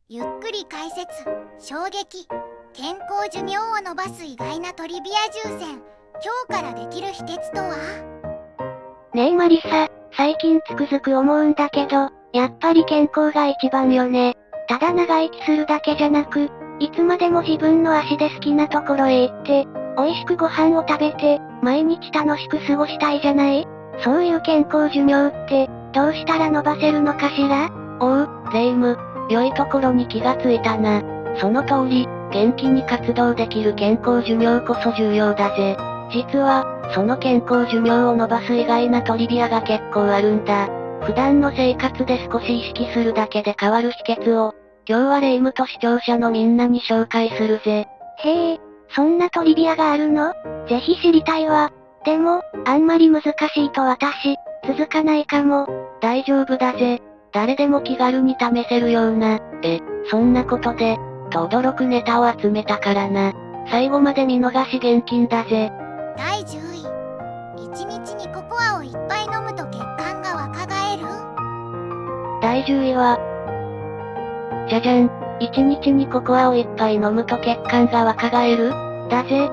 ゆっくり解説。衝撃。健康寿命を伸ばす意外なトリビア重戦。今日からできる秘訣とは？ねえマリサ、最近つくづく思うんだけど、やっぱり健康が一番よね。ただ長生きするだけじゃなく、いつまでも自分の足で好きなところへ行って、美味しくご飯を食べて、毎日楽しく過ごしたいじゃない？そういう健康寿命って、どうしたら伸ばせるのかしら？おう、レイム、良いところに気がついたな。その通り、元気に活動できる健康寿命こそ重要だぜ。実は、その健康寿命を伸ばす意外なトリビアが結構あるんだ。普段の生活で少し意識するだけで変わる秘訣を、今日はレイムと視聴者のみんなに紹介するぜ。へえ、そんなトリビアがあるの？ぜひ知りたいわ。でも、あんまり難しいと私、続かないかも。大丈夫だぜ。誰でも気軽に試せるような、そんなことで、と驚くネタを集めたからな。最後まで見逃し厳禁だぜ。第10位。1日にココアを1杯飲むと血管が若返る？第10位は、じゃじゃん。1日にココアを1杯飲むと血管が若返る？だぜ。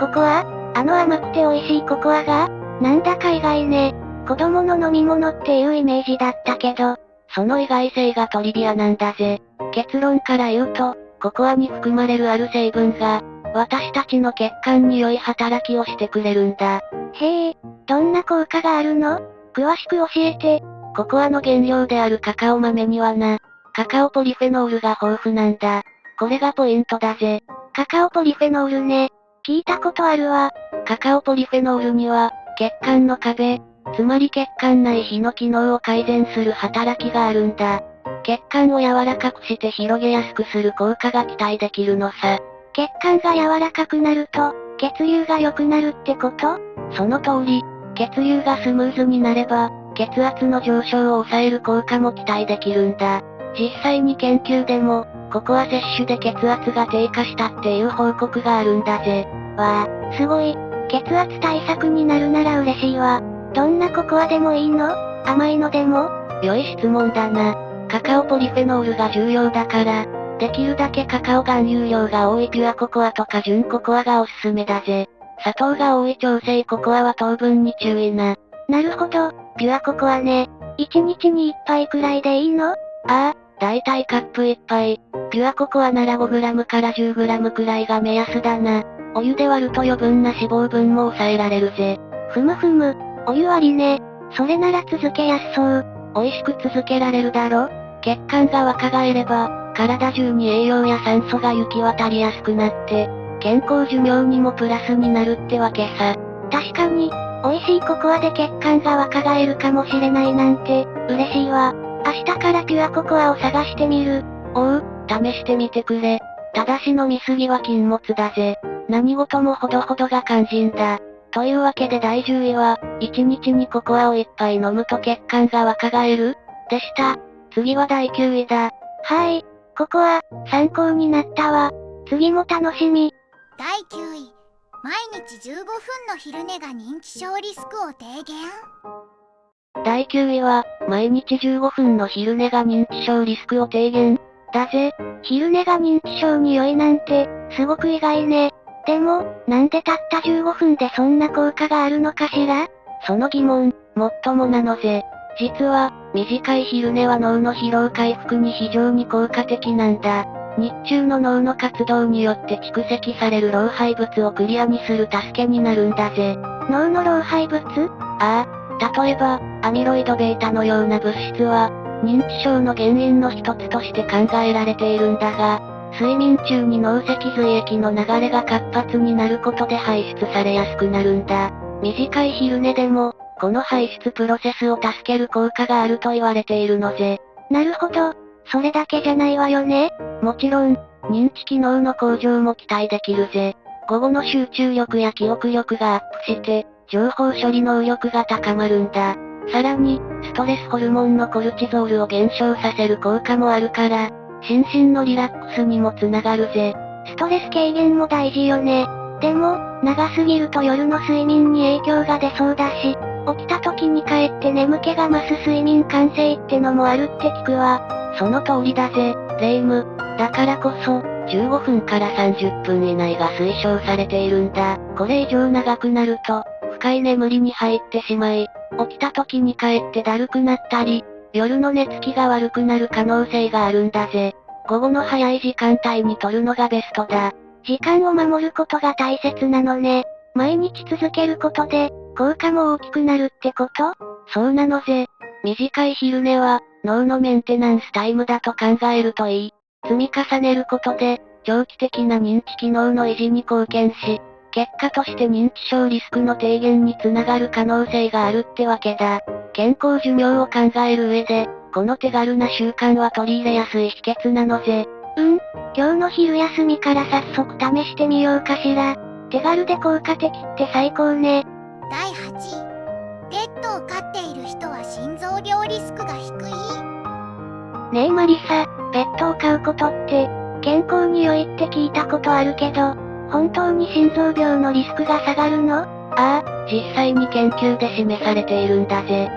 ココア？あの甘くて美味しいココアが？なんだか意外ね。子供の飲み物っていうイメージだったけど、その意外性がトリビアなんだぜ。結論から言うと、ココアに含まれるある成分が、私たちの血管に良い働きをしてくれるんだ。へえ、どんな効果があるの？詳しく教えて。ココアの原料であるカカオ豆にはな、カカオポリフェノールが豊富なんだ。これがポイントだぜ。カカオポリフェノールね。聞いたことあるわ。カカオポリフェノールには、血管の壁、つまり血管内皮の機能を改善する働きがあるんだ。血管を柔らかくして広げやすくする効果が期待できるのさ。血管が柔らかくなると、血流が良くなるってこと？その通り、血流がスムーズになれば、血圧の上昇を抑える効果も期待できるんだ。実際に研究でも、ココア摂取で血圧が低下したっていう報告があるんだぜ。わあ、すごい。血圧対策になるなら嬉しいわ。どんなココアでもいいの？甘いのでも？良い質問だな。カカオポリフェノールが重要だから、できるだけカカオ含有量が多いピュアココアとか純ココアがおすすめだぜ。砂糖が多い調整ココアは糖分に注意な。なるほど、ピュアココアね。1日に1杯くらいでいいの？ああ、だいたいカップ1杯。ピュアココアなら 5g から 10g くらいが目安だな。お湯で割ると余分な脂肪分も抑えられるぜ。ふむふむ、お湯割りね。それなら続けやすそう。美味しく続けられるだろ？血管が若返れば、体中に栄養や酸素が行き渡りやすくなって、健康寿命にもプラスになるってわけさ。確かに、美味しいココアで血管が若返るかもしれないなんて、嬉しいわ。明日からピュアココアを探してみる。おう、試してみてくれ。ただし飲みすぎは禁物だぜ。何事もほどほどが肝心だ。というわけで第10位は、1日にココアを1杯飲むと血管が若返る？でした。次は第9位だ。はい、ココア、参考になったわ。次も楽しみ。第9位。毎日15分の昼寝が認知症リスクを低減？第9位は、毎日15分の昼寝が認知症リスクを低減。だぜ。昼寝が認知症に良いなんて、すごく意外ね。でも、なんでたった15分でそんな効果があるのかしら？その疑問、もっともなのぜ。実は、短い昼寝は脳の疲労回復に非常に効果的なんだ。日中の脳の活動によって蓄積される老廃物をクリアにする助けになるんだぜ。脳の老廃物？ああ、例えば、アミロイド β のような物質は、認知症の原因の一つとして考えられているんだが、睡眠中に脳脊髄液の流れが活発になることで排出されやすくなるんだ。短い昼寝でも、この排出プロセスを助ける効果があると言われているのぜ。なるほど。それだけじゃないわよね。もちろん、認知機能の向上も期待できるぜ。午後の集中力や記憶力がアップして、情報処理能力が高まるんだ。さらに、ストレスホルモンのコルチゾールを減少させる効果もあるから、心身のリラックスにもつながるぜ。ストレス軽減も大事よね。でも、長すぎると夜の睡眠に影響が出そうだし、起きた時に帰って眠気が増す睡眠感性ってのもあるって聞くわ。その通りだぜ、レ夢ム。だからこそ、15分から30分以内が推奨されているんだ。これ以上長くなると、深い眠りに入ってしまい、起きた時に帰ってだるくなったり、夜の寝つきが悪くなる可能性があるんだぜ。午後の早い時間帯に取るのがベストだ。時間を守ることが大切なのね。毎日続けることで、効果も大きくなるってこと？そうなのぜ。短い昼寝は、脳のメンテナンスタイムだと考えるといい。積み重ねることで、長期的な認知機能の維持に貢献し、結果として認知症リスクの低減につながる可能性があるってわけだ。健康寿命を考える上で、この手軽な習慣は取り入れやすい秘訣なのぜ。今日の昼休みから早速試してみようかしら。手軽で効果的って最高ね。第8位。ペットを飼っている人は心臓病リスクが低い？ねえマリサ、ペットを飼うことって、健康に良いって聞いたことあるけど、本当に心臓病のリスクが下がるの？ああ、実際に研究で示されているんだぜ。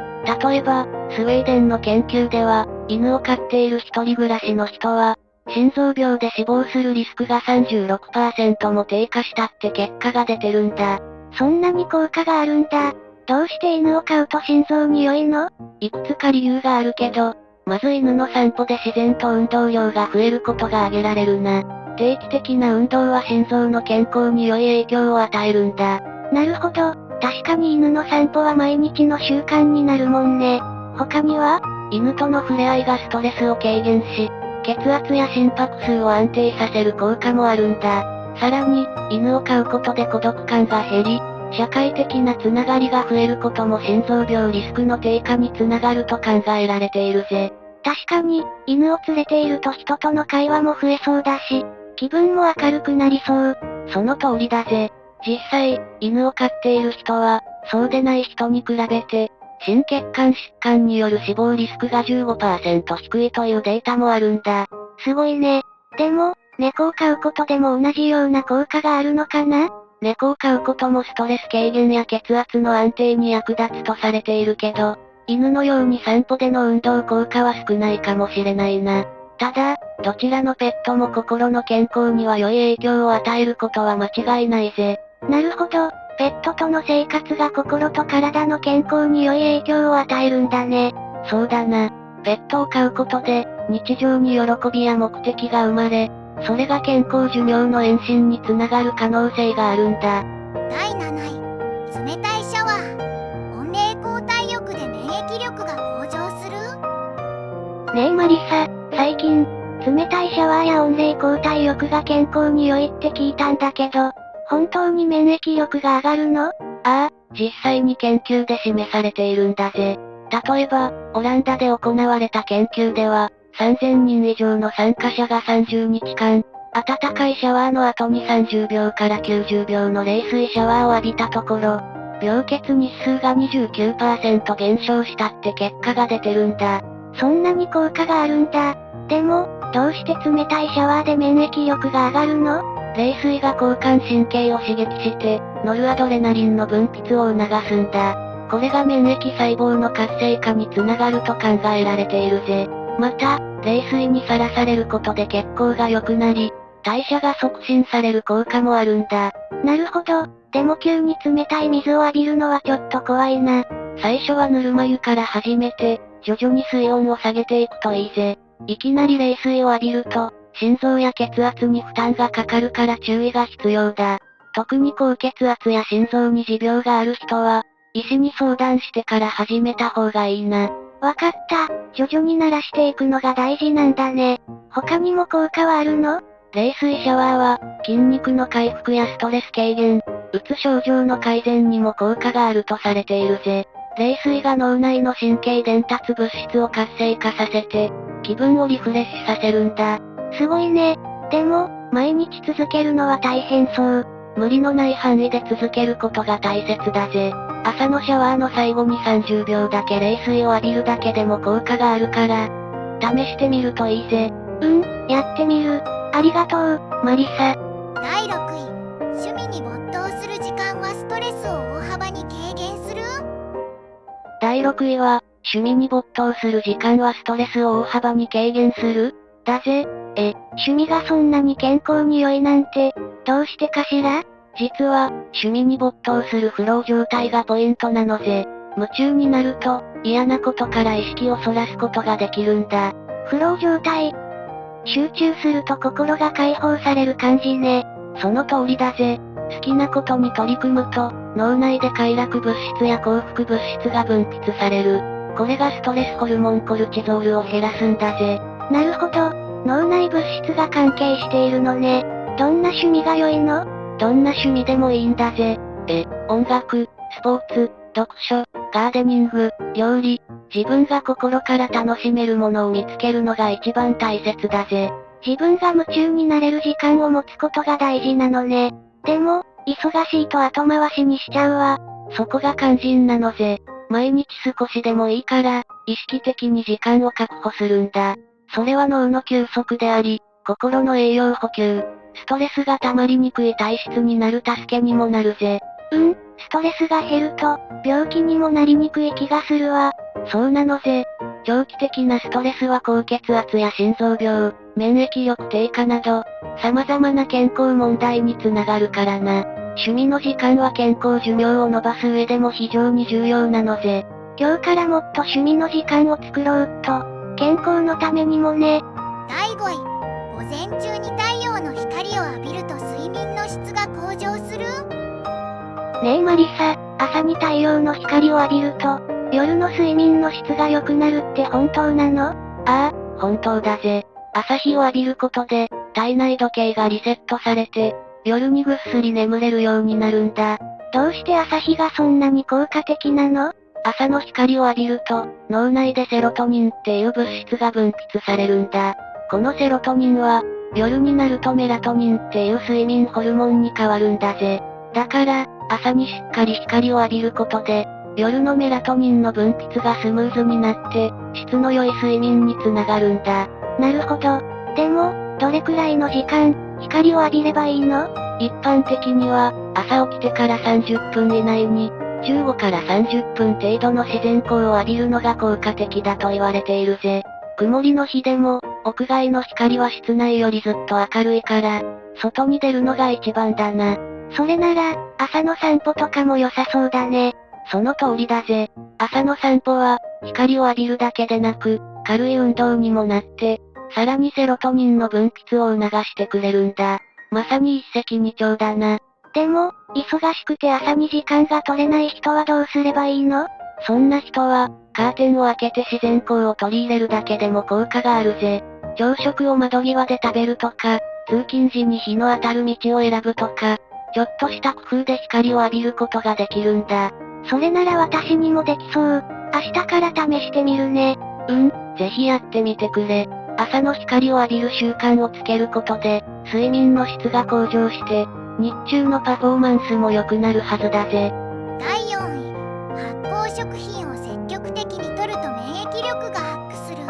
例えば、スウェーデンの研究では、犬を飼っている一人暮らしの人は、心臓病で死亡するリスクが 36% も低下したって結果が出てるんだ。そんなに効果があるんだ。どうして犬を飼うと心臓に良いの？いくつか理由があるけど、まず犬の散歩で自然と運動量が増えることが挙げられるな。定期的な運動は心臓の健康に良い影響を与えるんだ。なるほど。確かに犬の散歩は毎日の習慣になるもんね。他には？犬との触れ合いがストレスを軽減し、血圧や心拍数を安定させる効果もあるんだ。さらに、犬を飼うことで孤独感が減り、社会的なつながりが増えることも心臓病リスクの低下につながると考えられているぜ。確かに、犬を連れていると人との会話も増えそうだし、気分も明るくなりそう。その通りだぜ。実際、犬を飼っている人は、そうでない人に比べて、心血管疾患による死亡リスクが 15% 低いというデータもあるんだ。すごいね。でも、猫を飼うことでも同じような効果があるのかな？猫を飼うこともストレス軽減や血圧の安定に役立つとされているけど、犬のように散歩での運動効果は少ないかもしれないな。ただ、どちらのペットも心の健康には良い影響を与えることは間違いないぜ。なるほど。ペットとの生活が心と体の健康に良い影響を与えるんだね。そうだな。ペットを飼うことで、日常に喜びや目的が生まれ、それが健康寿命の延伸につながる可能性があるんだ。第7位。冷たいシャワー。温冷交代浴で免疫力が向上する？ねえマリサ、最近、冷たいシャワーや温冷交代浴が健康に良いって聞いたんだけど、本当に免疫力が上がるの？ああ、実際に研究で示されているんだぜ。例えば、オランダで行われた研究では、3000人以上の参加者が30日間、温かいシャワーの後に30秒から90秒の冷水シャワーを浴びたところ、病欠日数が 29% 減少したって結果が出てるんだ。そんなに効果があるんだ。でも、どうして冷たいシャワーで免疫力が上がるの？冷水が交感神経を刺激して、ノルアドレナリンの分泌を促すんだ。これが免疫細胞の活性化につながると考えられているぜ。また、冷水にさらされることで血行が良くなり、代謝が促進される効果もあるんだ。なるほど。でも急に冷たい水を浴びるのはちょっと怖いな。最初はぬるま湯から始めて、徐々に水温を下げていくといいぜ。いきなり冷水を浴びると、心臓や血圧に負担がかかるから注意が必要だ。特に高血圧や心臓に持病がある人は、医師に相談してから始めた方がいいな。わかった。徐々に慣らしていくのが大事なんだね。他にも効果はあるの？冷水シャワーは、筋肉の回復やストレス軽減、うつ症状の改善にも効果があるとされているぜ。冷水が脳内の神経伝達物質を活性化させて、気分をリフレッシュさせるんだ。すごいね。でも、毎日続けるのは大変そう。無理のない範囲で続けることが大切だぜ。朝のシャワーの最後に30秒だけ冷水を浴びるだけでも効果があるから、試してみるといいぜ。やってみる。ありがとう、マリサ。第6位。趣味に没頭する時間はストレスを大幅に軽減する？第6位は、趣味に没頭する時間はストレスを大幅に軽減するだぜ。趣味がそんなに健康に良いなんて、どうしてかしら？実は、趣味に没頭するフロー状態がポイントなのぜ。夢中になると、嫌なことから意識をそらすことができるんだ。フロー状態。集中すると心が解放される感じね。その通りだぜ。好きなことに取り組むと、脳内で快楽物質や幸福物質が分泌される。これがストレスホルモンコルチゾールを減らすんだぜ。なるほど。脳内物質が関係しているのね。どんな趣味が良いの？どんな趣味でもいいんだぜ。音楽、スポーツ、読書、ガーデニング、料理、自分が心から楽しめるものを見つけるのが一番大切だぜ。自分が夢中になれる時間を持つことが大事なのね。でも、忙しいと後回しにしちゃうわ。そこが肝心なのぜ。毎日少しでもいいから、意識的に時間を確保するんだ。それは脳の休息であり、心の栄養補給、ストレスが溜まりにくい体質になる助けにもなるぜ。ストレスが減ると、病気にもなりにくい気がするわ。そうなのぜ。長期的なストレスは高血圧や心臓病、免疫力低下など、様々な健康問題につながるからな。趣味の時間は健康寿命を延ばす上でも非常に重要なのぜ。今日からもっと趣味の時間を作ろうっと。健康のためにもね。第5位、午前中に太陽の光を浴びると睡眠の質が向上する？ねえマリサ、朝に太陽の光を浴びると、夜の睡眠の質が良くなるって本当なの？ああ、本当だぜ。朝日を浴びることで、体内時計がリセットされて、夜にぐっすり眠れるようになるんだ。どうして朝日がそんなに効果的なの？朝の光を浴びると、脳内でセロトニンっていう物質が分泌されるんだ。このセロトニンは、夜になるとメラトニンっていう睡眠ホルモンに変わるんだぜ。だから、朝にしっかり光を浴びることで、夜のメラトニンの分泌がスムーズになって、質の良い睡眠につながるんだ。なるほど。でも、どれくらいの時間、光を浴びればいいの？一般的には、朝起きてから30分以内に、15から30分程度の自然光を浴びるのが効果的だと言われているぜ。曇りの日でも、屋外の光は室内よりずっと明るいから、外に出るのが一番だな。それなら、朝の散歩とかも良さそうだね。その通りだぜ。朝の散歩は、光を浴びるだけでなく、軽い運動にもなって、さらにセロトニンの分泌を促してくれるんだ。まさに一石二鳥だな。でも、忙しくて朝に時間が取れない人はどうすればいいの？そんな人は、カーテンを開けて自然光を取り入れるだけでも効果があるぜ。朝食を窓際で食べるとか、通勤時に日の当たる道を選ぶとか、ちょっとした工夫で光を浴びることができるんだ。それなら私にもできそう。明日から試してみるね。ぜひやってみてくれ。朝の光を浴びる習慣をつけることで、睡眠の質が向上して、日中のパフォーマンスも良くなるはずだぜ。第4位、発酵食品を積極的に摂ると免疫力がアップする？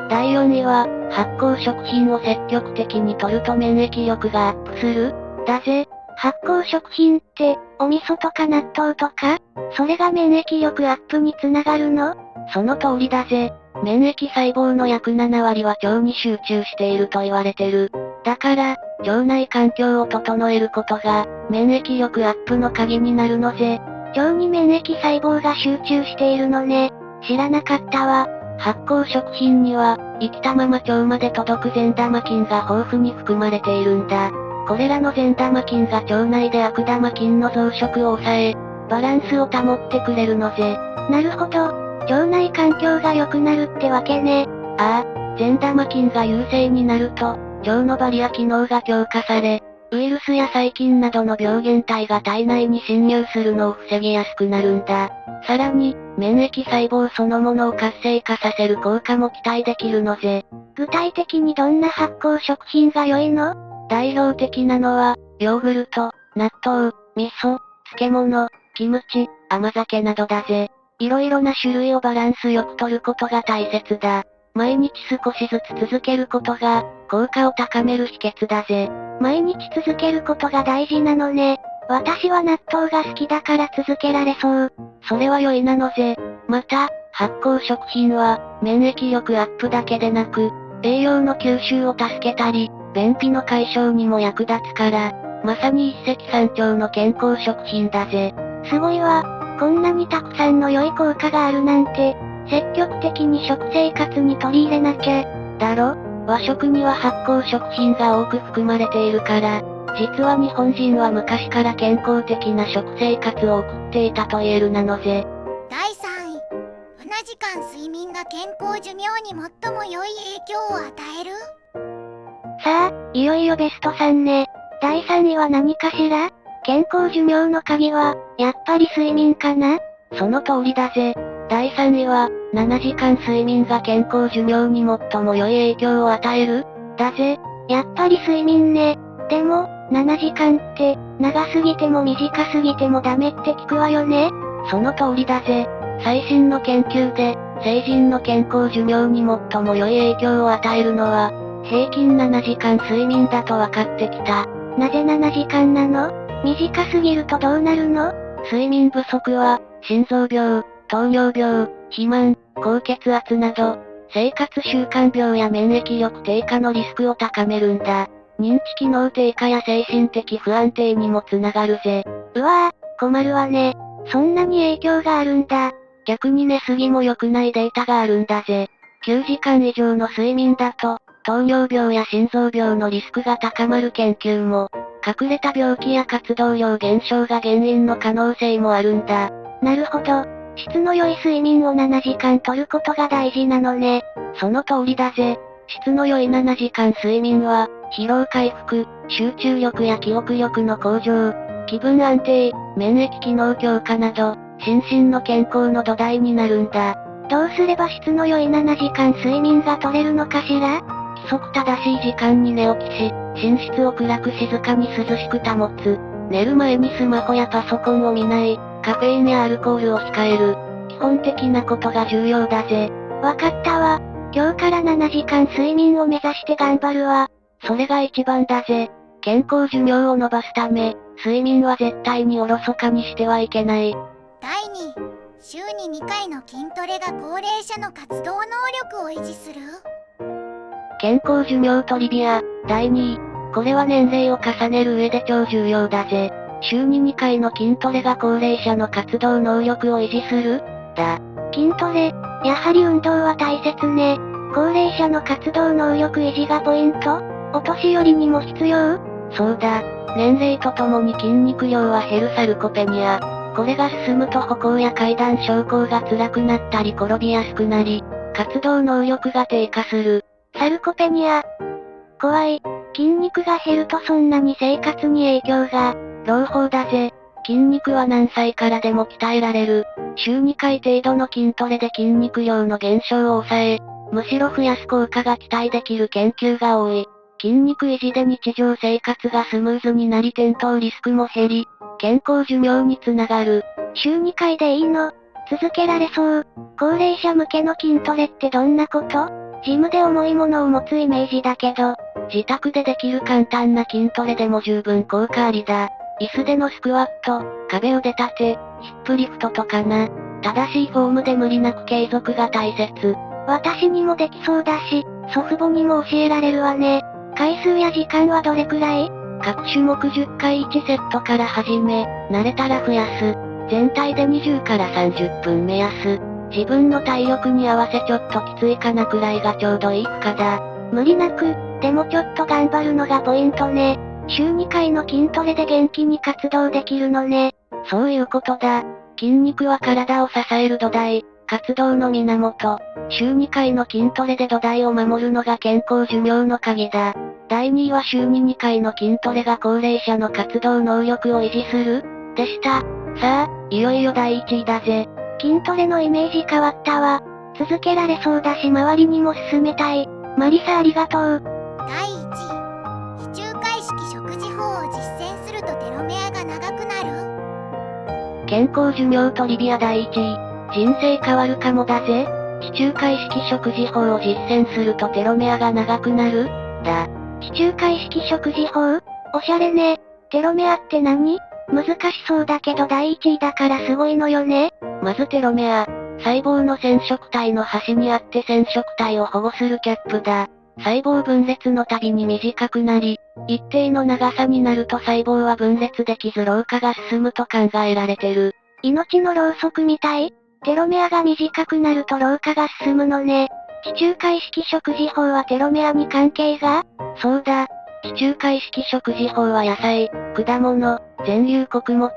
第4位は、発酵食品を積極的に摂ると免疫力がアップする？だぜ。発酵食品って、お味噌とか納豆とか？それが免疫力アップにつながるの？その通りだぜ。免疫細胞の約7割は腸に集中していると言われてる。だから、腸内環境を整えることが、免疫力アップの鍵になるのぜ。腸に免疫細胞が集中しているのね。知らなかったわ。発酵食品には、生きたまま腸まで届く善玉菌が豊富に含まれているんだ。これらの善玉菌が腸内で悪玉菌の増殖を抑え、バランスを保ってくれるのぜ。なるほど。腸内環境が良くなるってわけね。ああ、善玉菌が優勢になると、腸のバリア機能が強化され、ウイルスや細菌などの病原体が体内に侵入するのを防ぎやすくなるんだ。さらに、免疫細胞そのものを活性化させる効果も期待できるのぜ。具体的にどんな発酵食品が良いの？代表的なのは、ヨーグルト、納豆、味噌、漬物、キムチ、甘酒などだぜ。いろいろな種類をバランスよく摂ることが大切だ。毎日少しずつ続けることが、効果を高める秘訣だぜ。毎日続けることが大事なのね。私は納豆が好きだから続けられそう。それは良いなのぜ。また、発酵食品は、免疫力アップだけでなく、栄養の吸収を助けたり、便秘の解消にも役立つから、まさに一石三鳥の健康食品だぜ。すごいわ。こんなにたくさんの良い効果があるなんて、積極的に食生活に取り入れなきゃ。だろ？和食には発酵食品が多く含まれているから、実は日本人は昔から健康的な食生活を送っていたと言えるなのぜ。第3位。7時間睡眠が健康寿命に最も良い影響を与える？さあ、いよいよベスト3ね。第3位は何かしら？健康寿命の鍵は、やっぱり睡眠かな？その通りだぜ。第3位は、7時間睡眠が健康寿命に最も良い影響を与える？だぜ。やっぱり睡眠ね。でも、7時間って、長すぎても短すぎてもダメって聞くわよね。その通りだぜ。最新の研究で、成人の健康寿命に最も良い影響を与えるのは、平均7時間睡眠だと分かってきた。なぜ7時間なの？短すぎるとどうなるの？睡眠不足は、心臓病、糖尿病、肥満、高血圧など、生活習慣病や免疫力低下のリスクを高めるんだ。認知機能低下や精神的不安定にもつながるぜ。うわぁ、困るわね。そんなに影響があるんだ。逆に寝すぎも良くないデータがあるんだぜ。9時間以上の睡眠だと、糖尿病や心臓病のリスクが高まる研究も、隠れた病気や活動量減少が原因の可能性もあるんだ。なるほど。質の良い睡眠を7時間とることが大事なのね。その通りだぜ。質の良い7時間睡眠は、疲労回復、集中力や記憶力の向上、気分安定、免疫機能強化など、心身の健康の土台になるんだ。どうすれば質の良い7時間睡眠が取れるのかしら？規則正しい時間に寝起きし、寝室を暗く静かに涼しく保つ。寝る前にスマホやパソコンを見ない。カフェインやアルコールを控える。基本的なことが重要だぜ。わかったわ。今日から7時間睡眠を目指して頑張るわ。それが一番だぜ。健康寿命を伸ばすため、睡眠は絶対におろそかにしてはいけない。第2位。週に2回の筋トレが高齢者の活動能力を維持する？健康寿命トリビア、第2位。これは年齢を重ねる上で超重要だぜ。週に2回の筋トレが高齢者の活動能力を維持する？だ。筋トレ、やはり運動は大切ね。高齢者の活動能力維持がポイント？お年寄りにも必要？そうだ。年齢とともに筋肉量は減るサルコペニア。これが進むと歩行や階段昇降が辛くなったり転びやすくなり、活動能力が低下する。サルコペニア。怖い。筋肉が減るとそんなに生活に影響が。朗報だぜ。筋肉は何歳からでも鍛えられる。週2回程度の筋トレで筋肉量の減少を抑え、むしろ増やす効果が期待できる研究が多い。筋肉維持で日常生活がスムーズになり転倒リスクも減り、健康寿命につながる。週2回でいいの？続けられそう。高齢者向けの筋トレってどんなこと？ジムで重いものを持つイメージだけど、自宅でできる簡単な筋トレでも十分効果ありだ。椅子でのスクワット、壁腕立て、ヒップリフトとかな。正しいフォームで無理なく継続が大切。私にもできそうだし、祖父母にも教えられるわね。回数や時間はどれくらい？各種目10回1セットから始め、慣れたら増やす。全体で20から30分目安。自分の体力に合わせちょっときついかなくらいがちょうどいい負荷だ。無理なく、でもちょっと頑張るのがポイントね。週2回の筋トレで元気に活動できるのね。そういうことだ。筋肉は体を支える土台、活動の源。週2回の筋トレで土台を守るのが健康寿命の鍵だ。第2位は週に2回の筋トレが高齢者の活動能力を維持する？でした。さあ、いよいよ第1位だぜ。筋トレのイメージ変わったわ。続けられそうだし周りにも勧めたい。マリサありがとう。第1位。地中海式食事法を実践するとテロメアが長くなる？健康寿命トリビア第1位。人生変わるかもだぜ。地中海式食事法を実践するとテロメアが長くなる？だ。地中海式食事法？おしゃれね。テロメアって何？難しそうだけど第1位だからすごいのよね。まずテロメア。細胞の染色体の端にあって染色体を保護するキャップだ。細胞分裂のたびに短くなり、一定の長さになると細胞は分裂できず老化が進むと考えられてる。命のろうそくみたい？テロメアが短くなると老化が進むのね。地中海式食事法はテロメアに関係が？そうだ。地中海式食事法は野菜、果物、全粒穀物、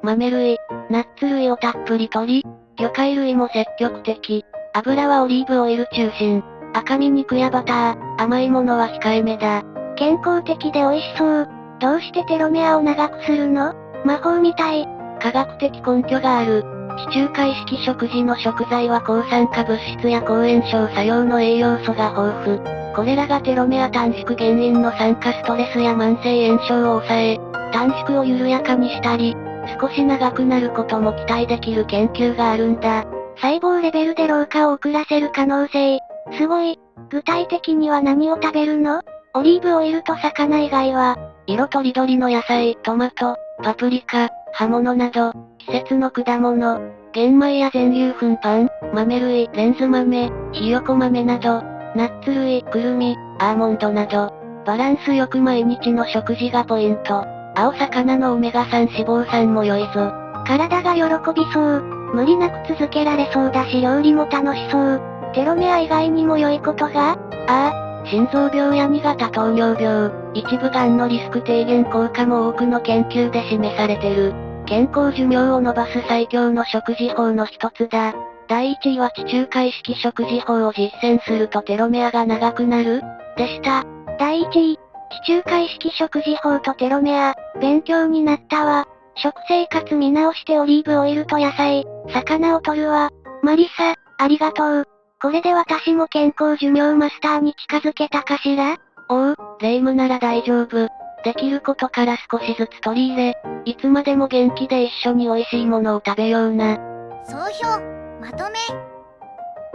豆類、ナッツ類をたっぷり摂り、魚介類も積極的。油はオリーブオイル中心。赤身肉やバター、甘いものは控えめだ。健康的で美味しそう。どうしてテロメアを長くするの？魔法みたい。科学的根拠がある。地中海式食事の食材は抗酸化物質や抗炎症作用の栄養素が豊富。これらがテロメア短縮原因の酸化ストレスや慢性炎症を抑え、短縮を緩やかにしたり、少し長くなることも期待できる研究があるんだ。細胞レベルで老化を遅らせる可能性。すごい。具体的には何を食べるの？オリーブオイルと魚以外は。色とりどりの野菜、トマト、パプリカ、葉物など、季節の果物、玄米や全粒粉パン、豆類、レンズ豆、ひよこ豆など、ナッツ類、くるみ、アーモンドなど、バランスよく毎日の食事がポイント。青魚のオメガ3脂肪酸も良いぞ。体が喜びそう。無理なく続けられそうだし料理も楽しそう。テロメア以外にも良いことが？ああ、心臓病や2型糖尿病、一部がんのリスク低減効果も多くの研究で示されてる。健康寿命を伸ばす最強の食事法の一つだ。第1位は地中海式食事法を実践するとテロメアが長くなるでした。第1位、地中海式食事法とテロメア、勉強になったわ。食生活見直してオリーブオイルと野菜、魚を摂るわ。マリサ、ありがとう。これで私も健康寿命マスターに近づけたかしら？おう、レイムなら大丈夫。できることから少しずつ取り入れ、いつまでも元気で一緒に美味しいものを食べような。総評、まとめ。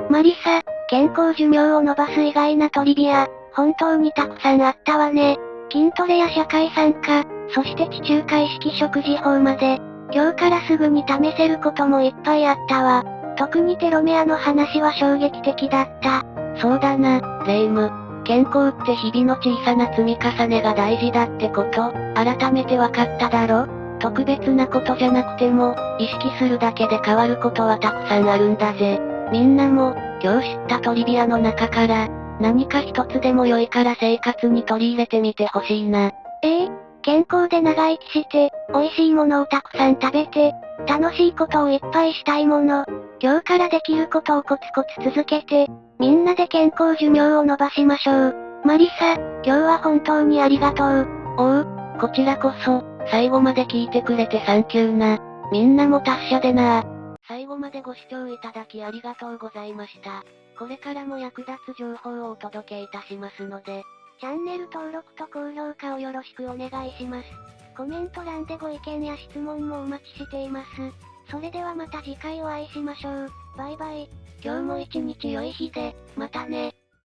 マリサ、健康寿命を伸ばす意外なトリビア、本当にたくさんあったわね。筋トレや社会参加、そして地中海式食事法まで、今日からすぐに試せることもいっぱいあったわ。特にテロメアの話は衝撃的だった。そうだな、レイム。健康って日々の小さな積み重ねが大事だってこと、改めて分かっただろ？特別なことじゃなくても、意識するだけで変わることはたくさんあるんだぜ。みんなも、今日知ったトリビアの中から、何か一つでも良いから生活に取り入れてみてほしいな。健康で長生きして、美味しいものをたくさん食べて、楽しいことをいっぱいしたいもの。今日からできることをコツコツ続けて、みんなで健康寿命を伸ばしましょう。マリサ、今日は本当にありがとう。おう、こちらこそ、最後まで聞いてくれてサンキューな。みんなも達者でな。最後までご視聴いただきありがとうございました。これからも役立つ情報をお届けいたしますので、チャンネル登録と高評価をよろしくお願いします。コメント欄でご意見や質問もお待ちしています。それではまた次回お会いしましょう。バイバイ。今日も一日良い日で、またね。